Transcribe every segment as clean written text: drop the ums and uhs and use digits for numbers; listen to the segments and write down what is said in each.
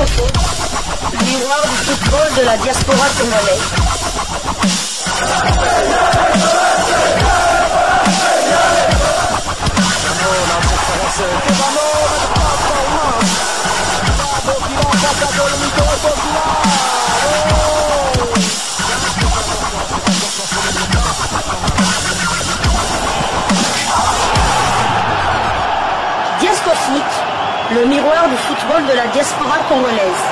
Foot, le miroir du football de la diaspora congolaise. Diasco Foot, le miroir du football de la diaspora congolaise.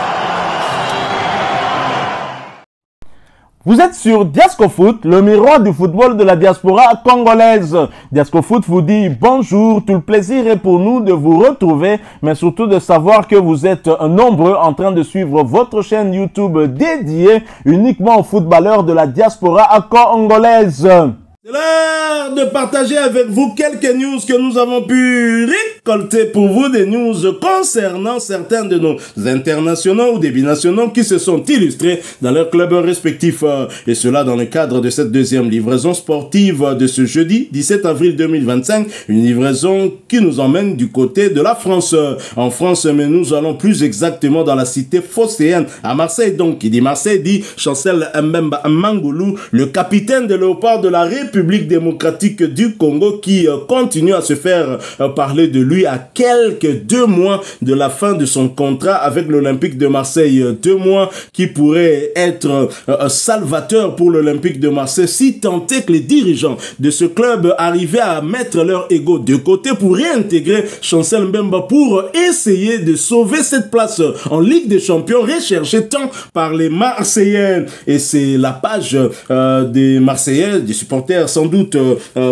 Vous êtes sur Diasco Foot, le miroir du football de la diaspora congolaise. Diasco Foot vous dit bonjour, tout le plaisir est pour nous de vous retrouver, mais surtout de savoir que vous êtes nombreux en train de suivre votre chaîne YouTube dédiée uniquement aux footballeurs de la diaspora congolaise. C'est l'heure de partager avec vous quelques news que nous avons pu récolter pour vous, des news concernant certains de nos internationaux ou des binationaux qui se sont illustrés dans leurs clubs respectifs. Et cela dans le cadre de cette deuxième livraison sportive de ce jeudi 17 avril 2025. Une livraison qui nous emmène du côté de la France. En France, mais nous allons plus exactement dans la cité phocéenne, à Marseille. Donc, qui dit Marseille dit Chancel Mbemba Mangulu, le capitaine de Léopard de la République démocratique du Congo, qui continue à se faire parler de lui à quelques 2 mois de la fin de son contrat avec l'Olympique de Marseille. 2 mois qui pourraient être salvateurs pour l'Olympique de Marseille si tant est que les dirigeants de ce club arrivaient à mettre leur ego de côté pour réintégrer Chancel Mbemba pour essayer de sauver cette place en Ligue des Champions recherchée tant par les Marseillais. Et c'est la page des Marseillais, des supporters sans doute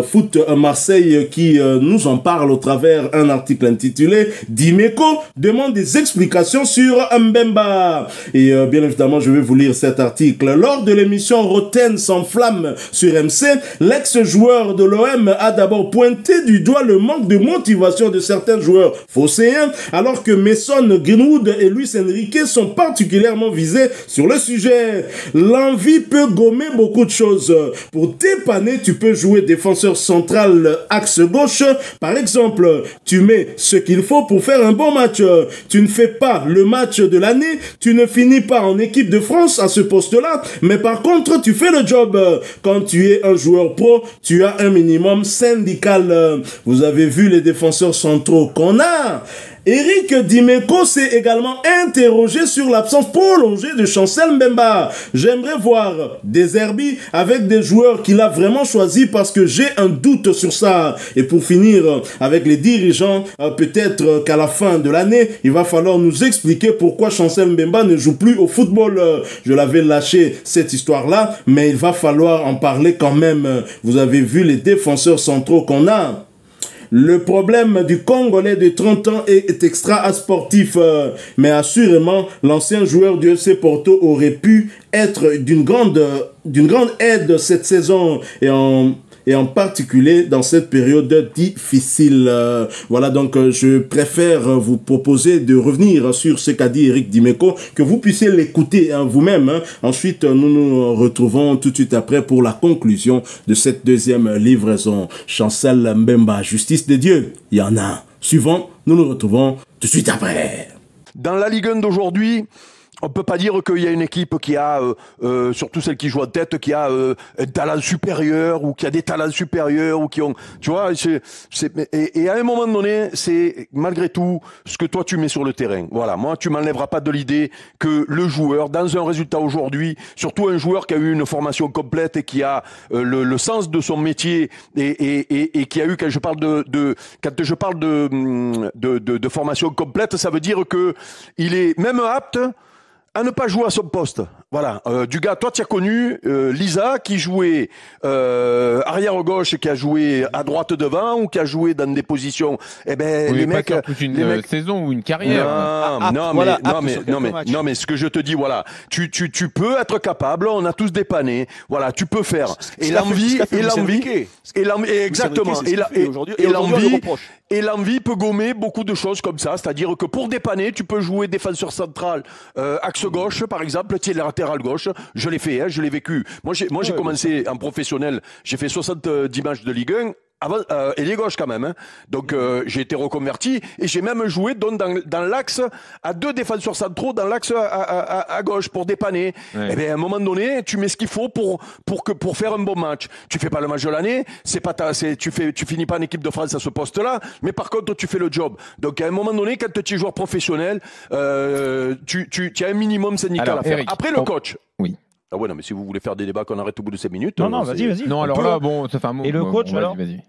Foot Marseille qui nous en parle au travers un article intitulé Dimeco demande des explications sur Mbemba. Et bien évidemment, je vais vous lire cet article. Lors de l'émission Roten sans flamme sur MC, l'ex-joueur de l'OM a d'abord pointé du doigt le manque de motivation de certains joueurs phocéens, alors que Mason Greenwood et Luis Enrique sont particulièrement visés sur le sujet. L'envie peut gommer beaucoup de choses. Pour dépanner, tu peux jouer défenseur central axe gauche. Par exemple, tu mets ce qu'il faut pour faire un bon match. Tu ne fais pas le match de l'année, tu ne finis pas en équipe de France à ce poste-là, mais par contre, tu fais le job. Quand tu es un joueur pro, tu as un minimum syndical. Vous avez vu les défenseurs centraux qu'on a. Eric Dimeco s'est également interrogé sur l'absence prolongée de Chancel Mbemba. J'aimerais voir des Herbie avec des joueurs qu'il a vraiment choisis parce que j'ai un doute sur ça. Et pour finir avec les dirigeants, peut-être qu'à la fin de l'année, il va falloir nous expliquer pourquoi Chancel Mbemba ne joue plus au football. Je l'avais lâché cette histoire-là, mais il va falloir en parler quand même. Vous avez vu les défenseurs centraux qu'on a. Le problème du Congolais de 30 ans est extra sportif, mais assurément, l'ancien joueur du FC Porto aurait pu être d'une grande aide cette saison et en particulier dans cette période difficile. Voilà, donc je préfère vous proposer de revenir sur ce qu'a dit Eric Dimeco, que vous puissiez l'écouter vous-même. Ensuite, nous nous retrouvons tout de suite après pour la conclusion de cette deuxième livraison. Chancel Mbemba, justice de Dieu, il y en a. Suivant, nous nous retrouvons tout de suite après. Dans la Ligue 1 d'aujourd'hui, on peut pas dire qu'il y a une équipe qui a, surtout celle qui joue en tête, qui a un talent supérieur ou qui a des talents supérieurs ou qui ont, tu vois, et à un moment donné, c'est malgré tout ce que toi tu mets sur le terrain. Voilà, moi tu m'enlèveras pas de l'idée que le joueur, dans un résultat aujourd'hui, surtout un joueur qui a eu une formation complète et qui a le sens de son métier et qui a eu, quand je parle de formation complète, ça veut dire que il est même apte à ne pas jouer à son poste. Voilà. Du gars, toi, tu as connu Lisa qui jouait arrière gauche, qui a joué à droite devant ou qui a joué dans des positions. Eh ben, oui, les mecs, pas toute une saison ou une carrière. Non, mais ce que je te dis, voilà, tu peux être capable. On a tous dépanné. Voilà, tu peux faire. Exactement. Et l'envie peut gommer beaucoup de choses comme ça. C'est-à-dire que pour dépanner, tu peux jouer défenseur central, axe gauche, par exemple, tu es latéral gauche. Je l'ai fait, je l'ai vécu. Moi, j'ai commencé en professionnel. J'ai fait 70 matchs de Ligue 1. ailier gauche quand même. Hein. Donc j'ai été reconverti et j'ai même joué dans l'axe à 2 défenseurs centraux dans l'axe à gauche pour dépanner. Ouais. Et bien à un moment donné, tu mets ce qu'il faut pour faire un bon match. Tu fais pas le match de l'année, tu finis pas en équipe de France à ce poste-là, mais par contre tu fais le job. Donc à un moment donné, quand tu es joueur professionnel, tu as un minimum syndical à faire. Eric, après le coach. Oui. Ah ouais, non, mais si vous voulez faire des débats qu'on arrête au bout de 5 minutes. Non, vas-y. Non, alors là, bon, ça fait un mot. Et le coach, alors vas-y.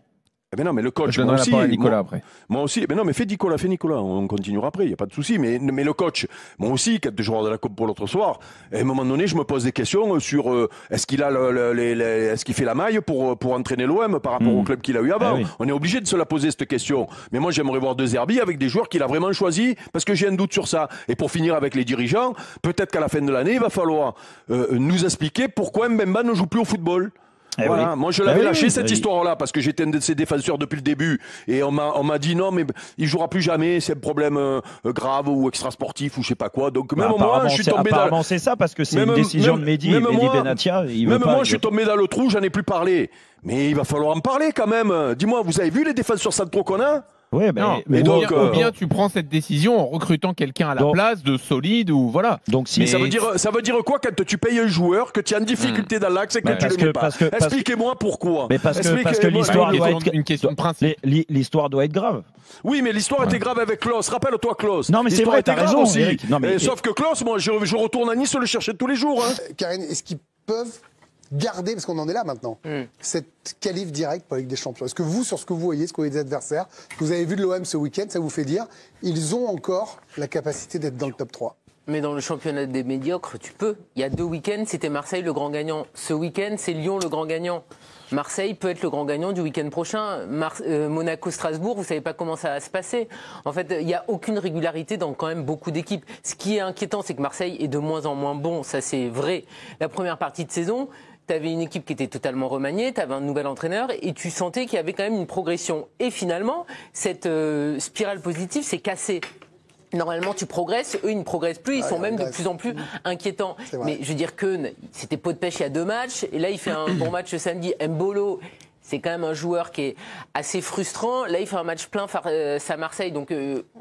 Mais non, mais le coach, moi aussi, Nicolas après. Moi aussi, mais non, mais fais Nicolas, on continuera après, il y a pas de souci. Mais le coach, moi aussi, quand je joueur de la Coupe pour l'autre soir, à un moment donné, je me pose des questions sur est-ce qu'il a est-ce qu'il fait la maille pour entraîner l'OM par rapport au club qu'il a eu avant. Oui. On est obligé de se la poser cette question. Mais moi, j'aimerais voir De Zerbi avec des joueurs qu'il a vraiment choisis parce que j'ai un doute sur ça. Et pour finir avec les dirigeants, peut-être qu'à la fin de l'année, il va falloir nous expliquer pourquoi Mbemba ne joue plus au football. Voilà. Oui. Moi je l'avais lâché cette histoire-là parce que j'étais un de ses défenseurs depuis le début et on m'a dit non mais il jouera plus jamais, c'est un problème grave ou extra-sportif ou je sais pas quoi. Donc même moi je suis tombé dans c'est ça parce que c'est une décision de Mehdi Benatia. Même moi je suis tombé dans le trou, j'en ai plus parlé. Mais il va falloir en parler quand même. Dis-moi, vous avez vu les défenseurs centraux qu'on a ? Oui, mais donc, ou bien tu prends cette décision en recrutant quelqu'un à la place de solide ou voilà. Donc si ça veut dire quoi quand tu payes un joueur que tu es en difficulté dans l'axe et que tu le mets pas. Expliquez-moi pourquoi. Mais parce que l'histoire doit être une question de principe. L'histoire doit être grave. Oui, mais l'histoire était grave avec Klaus. Rappelle-toi Klaus. Non, mais c'est vrai, t'as raison aussi. Sauf que Klaus, moi, je retourne à Nice le chercher tous les jours. Karine, est-ce qu'ils peuvent garder, parce qu'on en est là maintenant, cette qualif directe pour la Ligue des Champions? Est-ce que vous, sur ce que vous voyez, ce que vous voyez des adversaires, ce que vous avez vu de l'OM ce week-end, ça vous fait dire ils ont encore la capacité d'être dans le top 3? Mais dans le championnat des médiocres, tu peux. Il y a 2 week-ends, c'était Marseille le grand gagnant. Ce week-end, c'est Lyon le grand gagnant. Marseille peut être le grand gagnant du week-end prochain. Monaco-Strasbourg, vous savez pas comment ça va se passer. En fait, il n'y a aucune régularité dans quand même beaucoup d'équipes. Ce qui est inquiétant, c'est que Marseille est de moins en moins bon. Ça, c'est vrai. La première partie de saison, tu avais une équipe qui était totalement remaniée, tu avais un nouvel entraîneur et tu sentais qu'il y avait quand même une progression. Et finalement, cette spirale positive s'est cassée. Normalement, tu progresses, eux, ils ne progressent plus, ils sont même de plus en plus inquiétants. Mais je veux dire que c'était pot de pêche il y a 2 matchs, et là, il fait un bon match ce samedi. Mbolo, c'est quand même un joueur qui est assez frustrant. Là, il fait un match plein face à Marseille, donc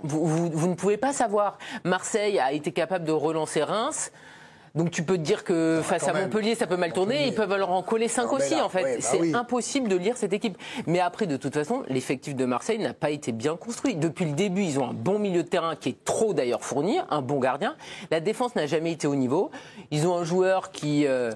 vous ne pouvez pas savoir. Marseille a été capable de relancer Reims. Donc tu peux te dire que face à Montpellier, ça peut mal tourner. Ils peuvent leur en coller 5 aussi, en fait. C'est impossible de lire cette équipe. Mais après, de toute façon, l'effectif de Marseille n'a pas été bien construit. Depuis le début, ils ont un bon milieu de terrain qui est trop d'ailleurs fourni, un bon gardien. La défense n'a jamais été au niveau. Ils ont un joueur qui a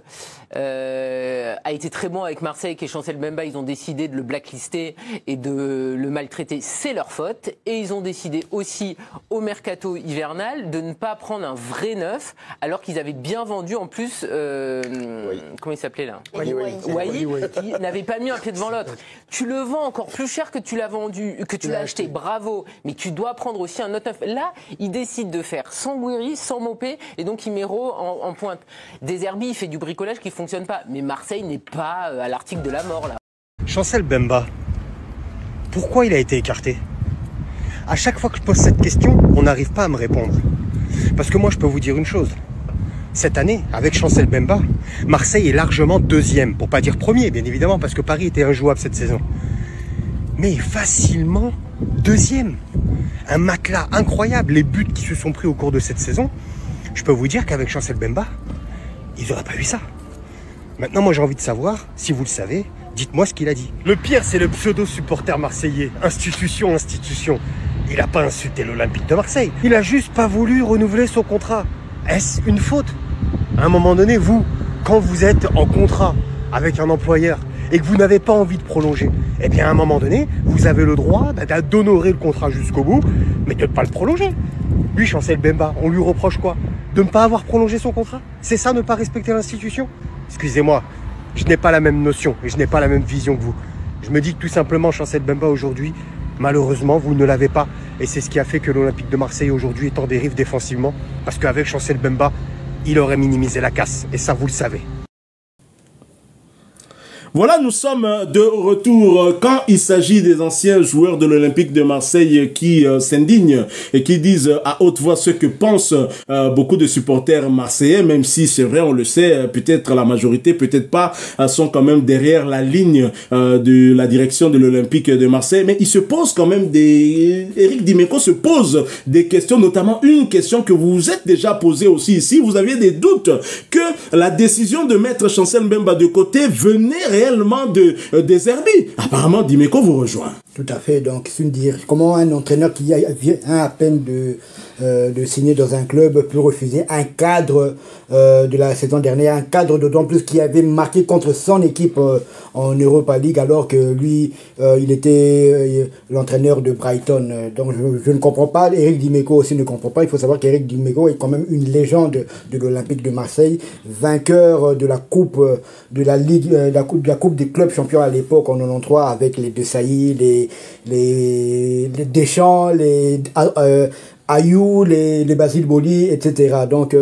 été très bon avec Marseille, qui est Chancel Mbemba. Ils ont décidé de le blacklister et de le maltraiter. C'est leur faute. Et ils ont décidé aussi, au mercato hivernal, de ne pas prendre un vrai neuf, alors qu'ils avaient bien vendu en plus, comment il s'appelait là, Wai, qui n'avait pas mis un pied devant l'autre. Tu le vends encore plus cher que tu l'as vendu, que tu l'as acheté, bravo, mais tu dois prendre aussi un autre neuf. Là, il décide de faire sans Gouiri, sans Mopé, et donc il met Ro en pointe. De Zerbi, il fait du bricolage qui fonctionne pas, mais Marseille n'est pas à l'article de la mort là. Chancel Mbemba, pourquoi il a été écarté? À chaque fois que je pose cette question, on n'arrive pas à me répondre. Parce que moi, je peux vous dire une chose. Cette année, avec Chancel Mbemba, Marseille est largement 2e, pour pas dire 1er, bien évidemment, parce que Paris était injouable cette saison. Mais facilement 2e. Un matelas incroyable, les buts qui se sont pris au cours de cette saison. Je peux vous dire qu'avec Chancel Mbemba, ils n'auraient pas eu ça. Maintenant, moi j'ai envie de savoir, si vous le savez, dites-moi ce qu'il a dit. Le pire, c'est le pseudo-supporter marseillais. Institution. Il n'a pas insulté l'Olympique de Marseille. Il a juste pas voulu renouveler son contrat. Est-ce une faute? À un moment donné, vous, quand vous êtes en contrat avec un employeur et que vous n'avez pas envie de prolonger, eh bien à un moment donné, vous avez le droit d'honorer le contrat jusqu'au bout, mais de ne pas le prolonger. Lui, Chancel Mbemba, on lui reproche quoi? De ne pas avoir prolongé son contrat? C'est ça, ne pas respecter l'institution? Excusez-moi, je n'ai pas la même notion et je n'ai pas la même vision que vous. Je me dis que tout simplement, Chancel Mbemba aujourd'hui, malheureusement, vous ne l'avez pas. Et c'est ce qui a fait que l'Olympique de Marseille aujourd'hui est en dérive défensivement. Parce qu'avec Chancel Mbemba, il aurait minimisé la casse. Et ça, vous le savez. Voilà, nous sommes de retour. Quand il s'agit des anciens joueurs de l'Olympique de Marseille qui s'indignent et qui disent à haute voix ce que pensent beaucoup de supporters marseillais, même si c'est vrai, on le sait, peut-être la majorité, peut-être pas, sont quand même derrière la ligne de la direction de l'Olympique de Marseille, mais il se pose quand même Eric Dimeco se pose des questions, notamment une question que vous vous êtes déjà posée aussi ici. Vous aviez des doutes que la décision de mettre Chancel Mbemba de côté venait réellement des Zerbi. Apparemment, Dimeco vous rejoint. Tout à fait. Donc, c'est une dire comment un entraîneur qui vient à peine de signer dans un club peut refuser un cadre de la saison dernière, un cadre d'autant plus qui avait marqué contre son équipe en Europa League, alors que lui, il était l'entraîneur de Brighton. Donc, je ne comprends pas. Eric Dimeco aussi ne comprend pas. Il faut savoir qu'Eric Dimeco est quand même une légende de l'Olympique de Marseille, vainqueur de la coupe de la Ligue, de la coupe des clubs champions à l'époque en 93 avec les Desailly, les Deschamps, les Ayou, les Basile Boli, etc. Donc,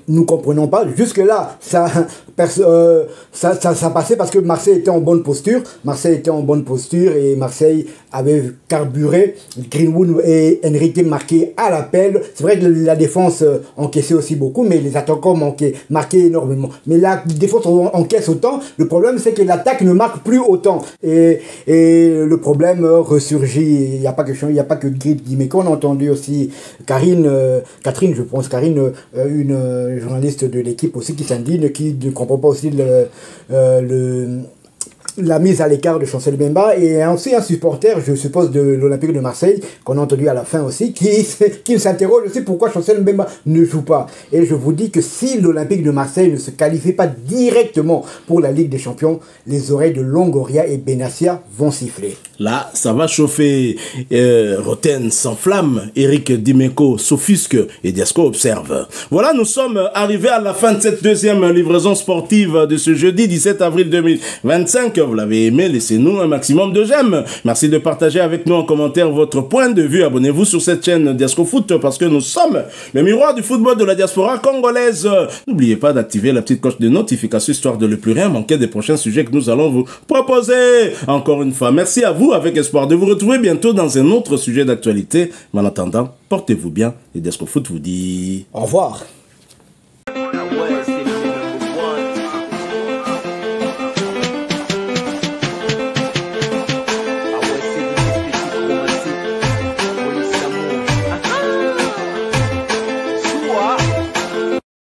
nous comprenons pas. Jusque-là, ça passait parce que Marseille était en bonne posture. Marseille était en bonne posture et Marseille avait carburé. Greenwood et Enrique marquaient à l'appel. C'est vrai que la défense encaissait aussi beaucoup, mais les attaquants marquaient énormément. Mais la défense encaisse autant. Le problème, c'est que l'attaque ne marque plus autant. Et le problème ressurgit. Il n'y a pas que Dimeco. On a entendu aussi Catherine, je pense, une journaliste de l'équipe aussi qui s'indigne, qui ne comprend pas aussi la mise à l'écart de Chancel Mbemba, et aussi un supporter, je suppose, de l'Olympique de Marseille, qu'on a entendu à la fin aussi, qui s'interroge aussi pourquoi Chancel Mbemba ne joue pas. Et je vous dis que si l'Olympique de Marseille ne se qualifie pas directement pour la Ligue des Champions, les oreilles de Longoria et Benassia vont siffler. Là, ça va chauffer. Roten s'enflamme, Eric Dimeco s'offusque et Diasco observe. Voilà, nous sommes arrivés à la fin de cette deuxième livraison sportive de ce jeudi 17 avril 2025. Vous l'avez aimé, laissez-nous un maximum de j'aime. Merci de partager avec nous en commentaire votre point de vue. Abonnez-vous sur cette chaîne Diasco Foot parce que nous sommes le miroir du football de la diaspora congolaise. N'oubliez pas d'activer la petite cloche de notification histoire de ne plus rien manquer des prochains sujets que nous allons vous proposer. Encore une fois, merci à vous, avec espoir de vous retrouver bientôt dans un autre sujet d'actualité. Mais en attendant, portez-vous bien et Diasco Foot vous dit au revoir.